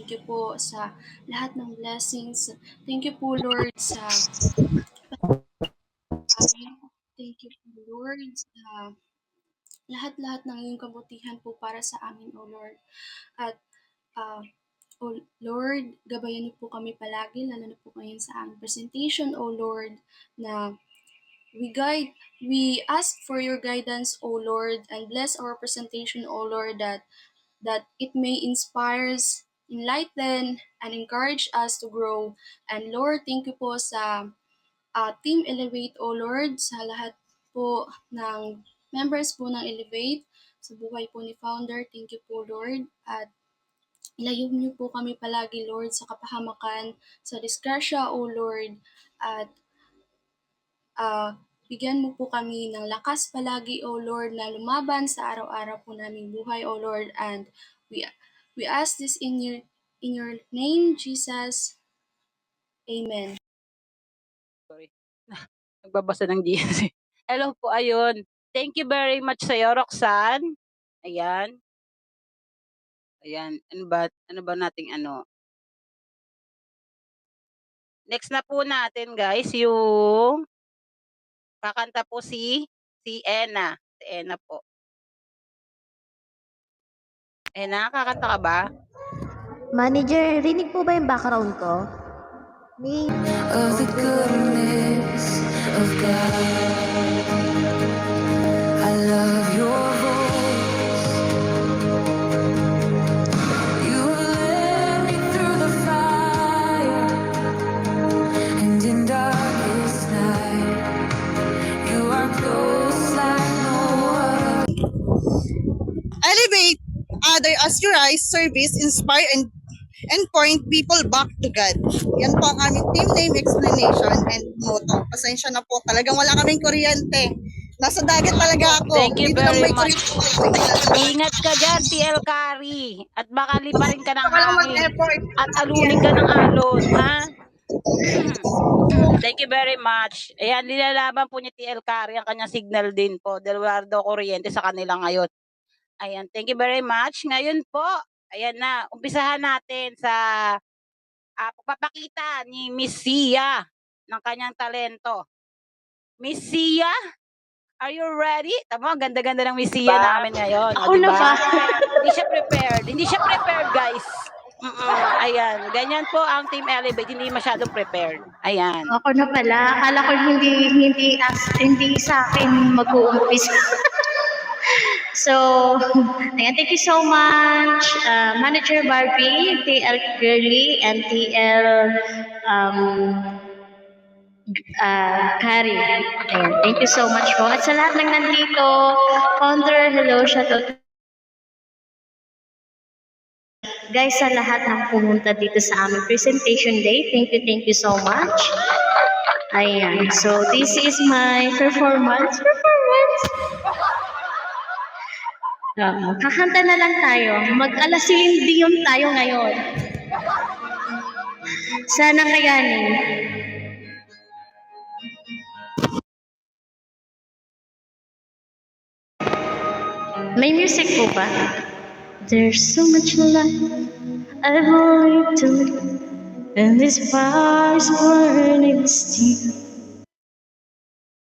Thank you po sa lahat ng blessings. Thank you po, Lord, sa amin. Thank you po, Lord, sa lahat-lahat ng iyong kabutihan po para sa amin, O Lord. At, O Lord, gabayan niyo po kami palagi, lalo na po ngayon sa aming presentation, O Lord, na we ask for your guidance, O Lord, and bless our presentation, O Lord, that it may inspires, enlighten, and encourage us to grow. And Lord, thank you po sa Team Elevate, O Lord, sa lahat po ng members po ng Elevate, sa buhay po ni Founder. Thank you po, Lord. At ilayo niyo po kami palagi, Lord, sa kapahamakan, sa disgrasya, O Lord. At bigyan mo po kami ng lakas palagi, O Lord, na lumaban sa araw-araw po naming buhay, O Lord. And we ask this in your name, Jesus. Amen. Sorry. Nagbabasa ng GC. Hello po, ayun. Thank you very much sa'yo, Roxanne. Ayan. Ayan. Ano ba nating ano? Next na po natin, guys, yung kakanta po si Ena. Si Ena po. Ena, kakanta ka ba? Manager, rinig po ba yung background ko? Of the goodness of God, I love your voice. You led me through the fire, and in darkest night, you are close like no other. Elevate other as your eyes, service, inspire, and point people back to God. Yan po ang aming team name, explanation, and motto. Pasensya na po, talagang wala kaming kuryente. Nasa dagat talaga ako. Thank you Dito lang very may much. kuryente. Ingat ka dyan, TL Kari. At baka liparin ka ng Wala hangin. mag-effort. At alunin ka ng alon, ha? Thank you very much. Ayan, nilalaban po ni TL Kari ang kanyang signal din po. Dahil wala daw kuryente sa kanila ngayon. Ayan, thank you very much. Ngayon po, ayan na, umpisahan natin sa pagpapakita ni Miss Sia ng kanyang talento. Miss Sia, are you ready? Tama, ganda-ganda ng Miss Sia namin ngayon. Ako na ba? Hindi siya prepared, guys. Ayan, ganyan po ang Team Elevate, hindi masyadong prepared. Ayan. Ako na pala. Akala ko hindi sa akin mag-uumpisa. So, ayan, thank you so much, Manager Barbie, TL Girly, and TL Kari. Ayan, thank you so much po. At sa lahat ng nandito, Founder, hello, shoutout. Guys, sa lahat ng pumunta dito sa aming presentation day, thank you so much. Ayan, so this is my performance. Kakanta na lang tayo. Mag-alasilindiyong tayo ngayon. Sana kayanin. May music po ba? There's so much life I've lived to live, and this fire's burning still.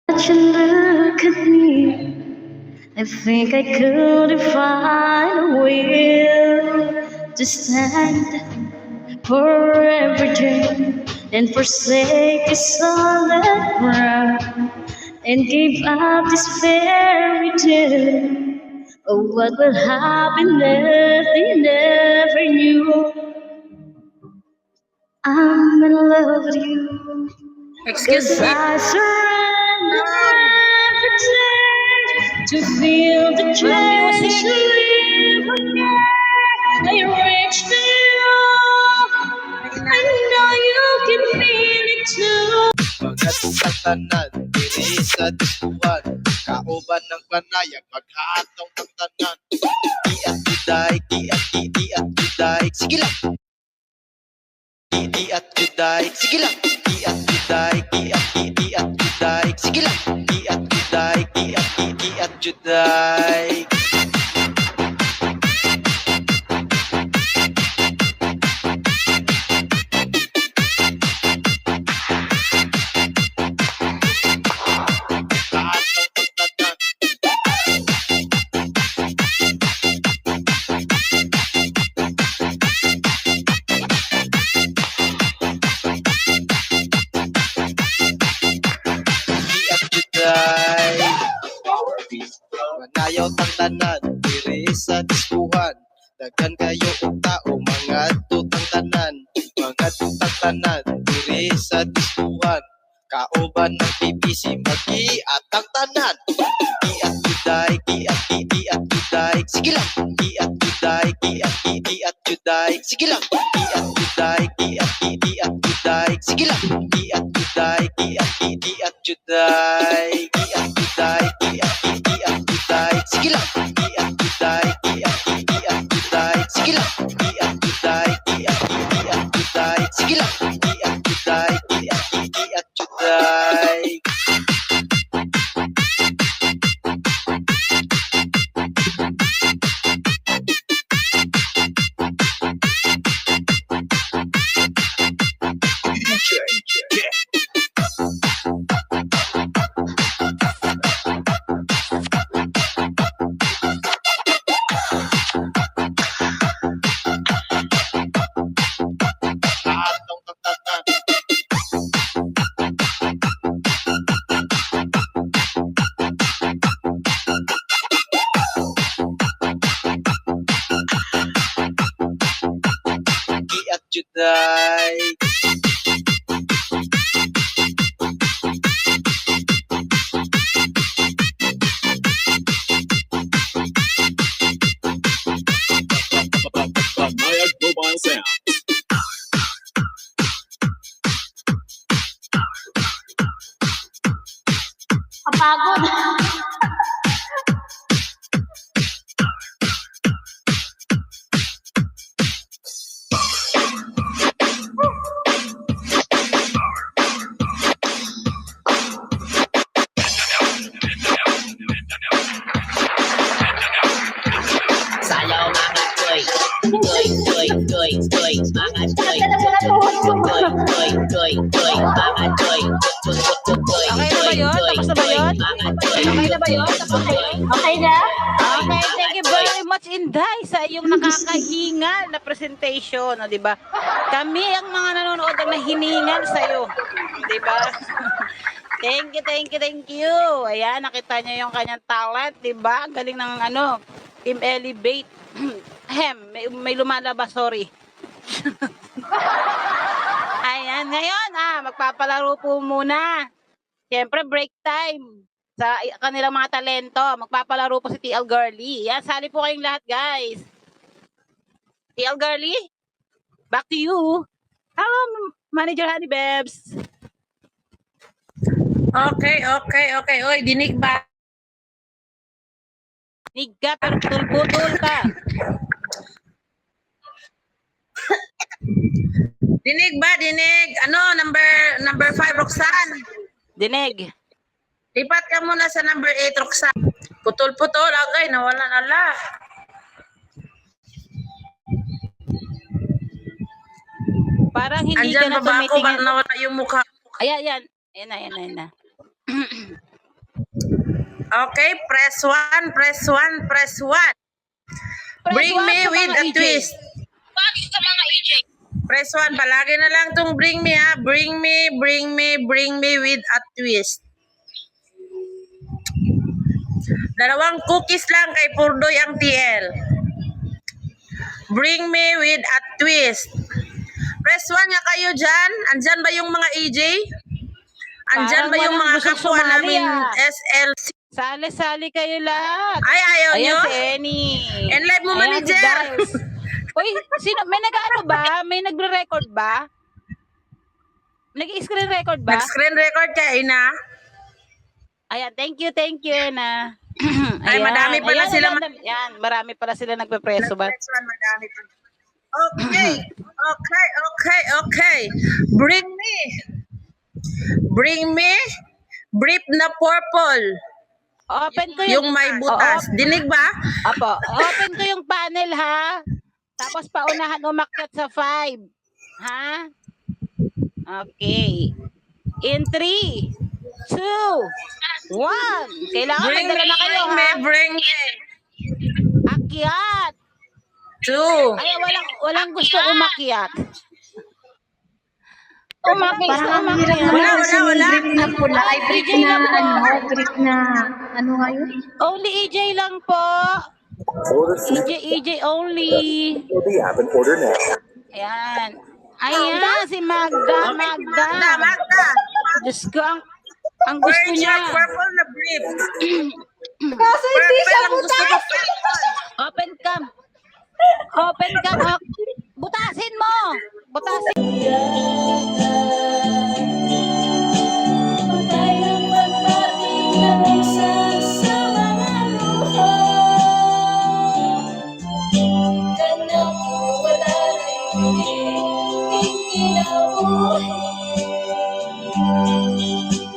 But you look at me, I think I could find a will to stand for every dream and forsake the solid ground and give up this fairy tale. Oh, what will happen if they never knew I'm in love with you? Excuse 'Cause me. I surrender everything to feel the change to live again. I reach to you. I know you can feel it too. Magat sa tanan, diri sa dispuhan, kauban ng panayag, maghataw ng tanan. Diat juday, diat juday, sige lang. Diat juday, sige lang. Diat juday, diat juday, sige lang. Diat juday, diat juday. Daghan kayo og tao, mga tutang tanan, mga tutang tanan, diri sa diskuhan. Kauban ng BBC, mag-iatang tanan. Giat juday, giat juday, sige lang. Giat juday, giat juday, sige lang. Giat juday, giat juday, sige lang. Giat juday, giat juday, giat juday, giat juday, sige lang. Giat juday, giat juday, sige lang. Giat juday, giat juday, sige lang. Giat juday, giat juday. Atong tatanan. Giat juday. Maya Global Sound. Kapagod. Sayaw mga toy, toy, toy, toy, toy, mga toy, toy, toy, mga toy, Okay na ba yun? Tapos na ba yun? Okay na ba yun? Tapos na yun? Okay na? Okay, thank you very much, Inday, sa iyong nakakahingal na presentation, o, di ba? Kami ang mga nanonood ang nahiningal sa iyo, di ba? Thank you, thank you, thank you. Ayan, nakita niyo yung kanyang talent, di ba? Ang galing ng Team Elevate. may lumalabas, sorry. Ayan, ngayon, magpapalaro po muna. Siyempre, break time. Sa kanilang mga talento, magpapalaro po si TL Girly. Yan, sali po kayong lahat, guys. TL Girly, back to you. Hello, Manager Honey Bebs. Okay. Oy, dinig ba? Nig ka, pero putol-putol ka. Dinig ba? Dinig. Ano, number 5, Roxanne. Dinig. Lipat ka muna sa number 8, Roxanne. Putol-putol, agay, nawalan ala. Parang hindi ka Andyan na ba ako? Ba't tumitingin. nawala yung mukha? Ayan. Ayan na. Okay, press 1. Press Bring one me sa with mga a EJ. twist. Press 1, palagi na lang tong bring me ha. Bring me with a twist. Dalawang cookies lang kay Purdoy ang TL. Bring me with a twist. Press 1 nga kayo dyan. Andyan ba yung mga EJ? Andyan Parang ba yung walang mga gustong kapwa sumali, namin SLC? Sali-sali kayo lahat. Ay, ayaw nyo? Ayan si Annie. Enlive mo, Ayan, manager. si Diles. Uy, may nag-ano ba? May nagre-record ba? Nag-screen record ba? Nag-screen record ka, Ina. Ayan, thank you, Ana. Ay, madami pala sila. Yan, marami pala sila nagpe-preso ba? Next one, madami pa. Okay. Bring me brief na purple. Open ko Yung may butas. Dinig ba? Apo, open ko yung panel, ha? Tapos paunahan umakyat sa 5. Ha? Okay. In 3, 2, 1. Kailangan Bring magdala na kayo, ha? bring me. Akyat. 2. Ay, walang gusto umakyat. Umakyat. Parang ang hirap Wala, naman kasi wala. brief na pula. Ay, brief EJ na lang po. brief na, ano nga yun? Only EJ lang po. EJ only. Ayan. Ayan, si Magda. Magda. Magda. Diyos ko, ang Where gusto is niya. your purple na brief? Kasi hindi siya Purple ang gusto ko. Open cam. Open cam. Oh, butasin mo. Butasin.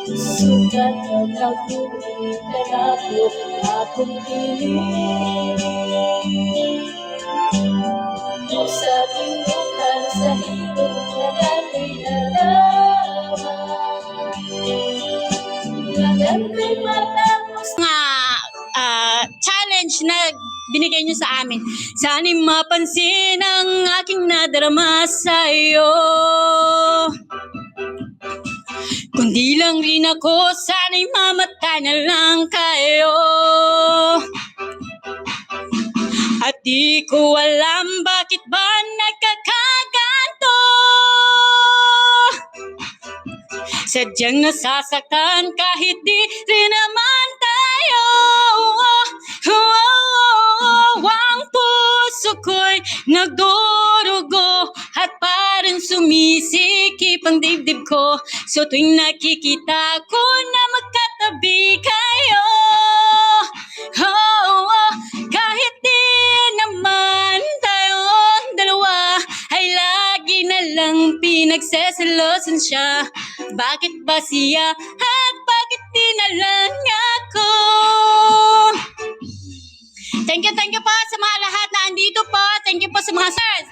Sukat ang nagmuli kalapot akong piling mo sa tinukan sa hirap na natin nalaman. Maganda'y matapos Challenge na binigay niyo sa amin. Sana'y mapansin ang aking nadarama sa'yo. Kundi lang rin ako, sana'y mamatay na lang kayo. At di ko alam bakit ba nagkakaganto. Sadyang nasasaktan kahit di rin naman tayo. Ang puso ko'y nagdurugo at parang sumisikip ang dibdib ko. So tuwing nakikita ko na magkatabi kayo, kahit di naman tayong dalawa, ay lagi na lang pinagseselosan siya. Bakit ba siya at bakit di na lang ako? Thank you po sa mga lahat na andito po. Thank you po sa mga sirs.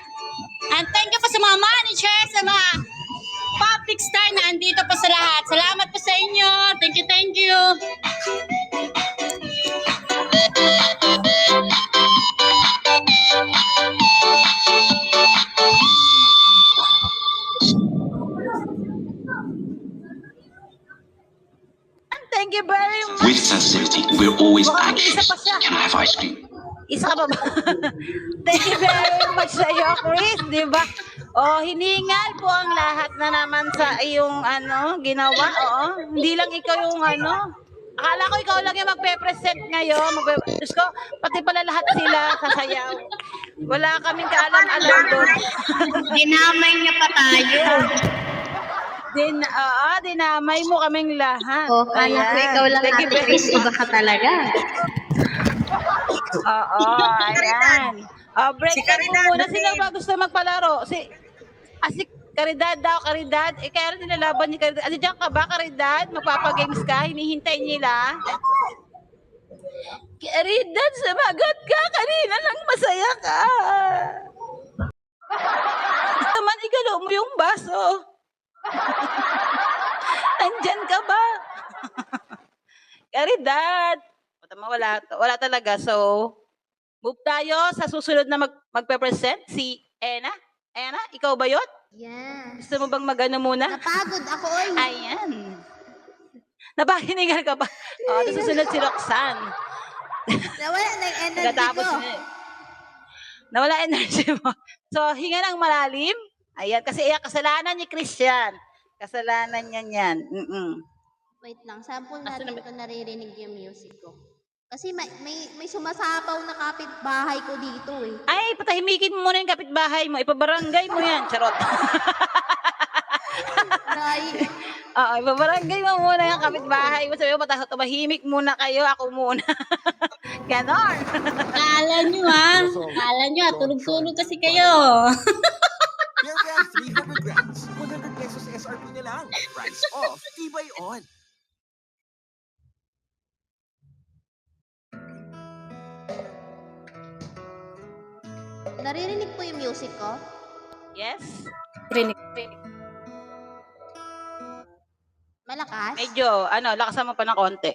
And thank you po sa mga managers, sa mga public star na andito po sa lahat. Salamat po sa inyo. Thank you. Thank you very much. With sensitivity, we're always Mukhang anxious. isa pa siya. Can I have ice cream? Isa ka pa ba? Thank you very much sa iyo, Chris, di ba? Oh, hiningal po ang lahat na naman sa iyong ginawa. Oo, hindi lang ikaw yung Akala ko ikaw lang yung magpe-present ngayon. Diyos ko, pati pala lahat sila sasayaw. Wala kaming kaalam-alam doon. Dinamay niya pa tayo. Dinamay mo kaming lahat. Kala ko Ayan. ikaw lang Thank you Ate very Chris, iba ka talaga. Oo, ayan. Break Si time Caridad, mo muna. dali. Sino ba gusto magpalaro? Si Caridad daw, Caridad. Kaya rin nilalaban ni Caridad. Diyan ka ba, Caridad? Magpapagames ka? Hinihintay nila? Caridad, sumagot ka. Kanina lang masaya ka. Naman, igalo mo yung baso. Nandyan ka ba? Caridad. Wala talaga. So, move tayo sa susunod na magpe-present. Si Ena. Ena, ikaw ba yun? Yes. Gusto mo bang magano muna? Napagod ako, oy. Ayan. Napahinigan ka ba? Tapos susunod si Roxanne. Nawala na yung energy Pagkatapos ko. nawala energy mo. So, hinga ng malalim. Ayan, kasi kasalanan ni Christian. Kasalanan niya yan. Wait lang, sample Asa natin naman- kung naririnig yung music ko. Kasi may sumasapaw na kapitbahay ko dito eh. Ay, patahimikin mo muna yung kapitbahay mo. Ipabarangay mo yan. Charot. Oo, ipabarangay mo muna yung kapitbahay mo. Sabi mo, tumahimik muna kayo. Ako muna. Ganon. Kala nyo tulog-tulog kasi kayo. Airbrand 300 grams, 100 pesos SRP na lang. Price off, tibay on. Naririnig po yung music ko? Yes? Malakas? Medyo, lakasan mo pa ng konti.